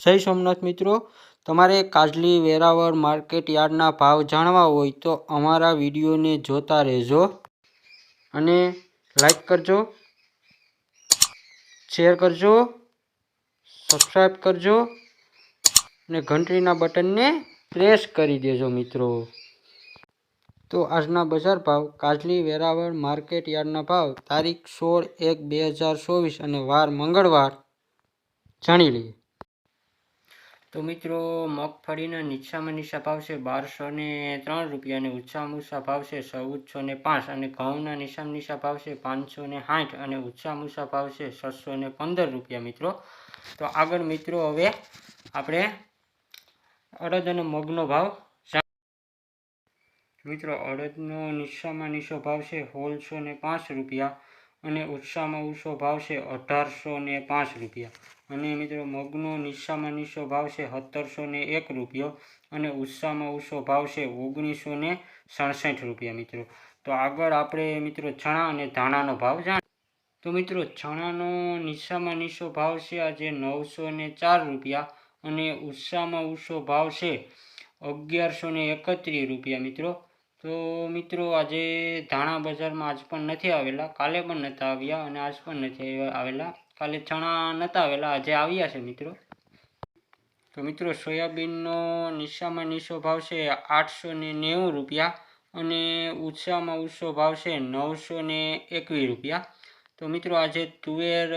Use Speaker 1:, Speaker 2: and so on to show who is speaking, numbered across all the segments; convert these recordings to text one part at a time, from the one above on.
Speaker 1: જય સોમનાથ મિત્રો, તમારે કાજલી વેરાવળ માર્કેટ યાર્ડના ભાવ જાણવા હોય તો અમારા વિડીયોને જોતા રહેજો અને લાઈક કરજો, શેર કરજો, સબસ્ક્રાઈબ કરજો અને ઘંટડીના બટનને પ્રેસ કરી દેજો મિત્રો। તો આજના બજાર ભાવ કાજલી વેરાવળ માર્કેટ યાર્ડના ભાવ તારીખ 16/1/2024 અને વાર મંગળવાર જાણી લઈએ। તો મિત્રો, મગફળીના નીચામાં નીચા ભાવ છે 1203 રૂપિયા અને ઊંચામાં ઊંચા ભાવ છે 1405 અને ઘઉંના નીચામાં નીચા ભાવ છે 560 અને ઊંચામાં ઊંચા ભાવ છે 615 રૂપિયા મિત્રો। તો આગળ મિત્રો હવે આપણે અડદ અને મગનો ભાવ મિત્રો, અડદનો નીચામાં નીચો ભાવ છે 1605 રૂપિયા અને ઊંચામાં ઊંચો ભાવ છે 1805 રૂપિયા અને મિત્રો મગનો નીચામાં નીચો ભાવ છે 1701 રૂપિયો અને ઊંચામાં ઊંચો ભાવ છે 1967 રૂપિયા મિત્રો। તો આગળ આપણે મિત્રો ચણા અને ધાણાનો ભાવ જાણીએ। તો મિત્રો, ચણાનો નીચામાં નીચો ભાવ છે આજે 904 રૂપિયા અને ઊંચામાં ઊંચો ભાવ છે 1131 રૂપિયા મિત્રો। તો મિત્રો, આજે ધાણા બજારમાં આજ પણ નથી આવેલા, કાલે પણ નહોતા આવ્યા અને આજ પણ નથી આવેલા। કાલે ચણા નહોતા આવેલા, આજે આવ્યા છે મિત્રો। તો મિત્રો, સોયાબીનનો નીચામાં નીચો ભાવ છે 890 રૂપિયા અને ઊંચામાં ઊંચો ભાવ છે 921 રૂપિયા। તો મિત્રો, આજે તુવેર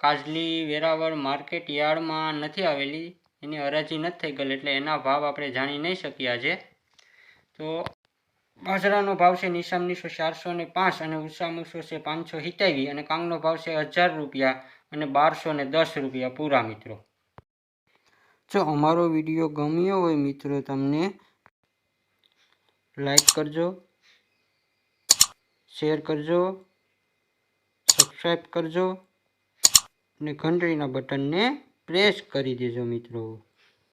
Speaker 1: કાજલી વેરાવળ માર્કેટ યાર્ડમાં નથી આવેલી, એની હરાજી નથી થઈ ગયેલી એટલે એના ભાવ આપણે જાણી નહીં શકીએ આજે। તો બાજરાનો ભાવ છે નીચામાં નીચો 405 અને ઊંચામાં ઊંચો છે 527 અને કાંગનો ભાવ છે 1000 રૂપિયા અને 1210 રૂપિયા પૂરા મિત્રો। જો અમારો વિડીયો ગમ્યો હોય મિત્રો તમને લાઈક કરજો, શેર કરજો, સબસ્ક્રાઈબ કરજો અને ઘંટડીના બટનને પ્રેસ કરી દેજો મિત્રો।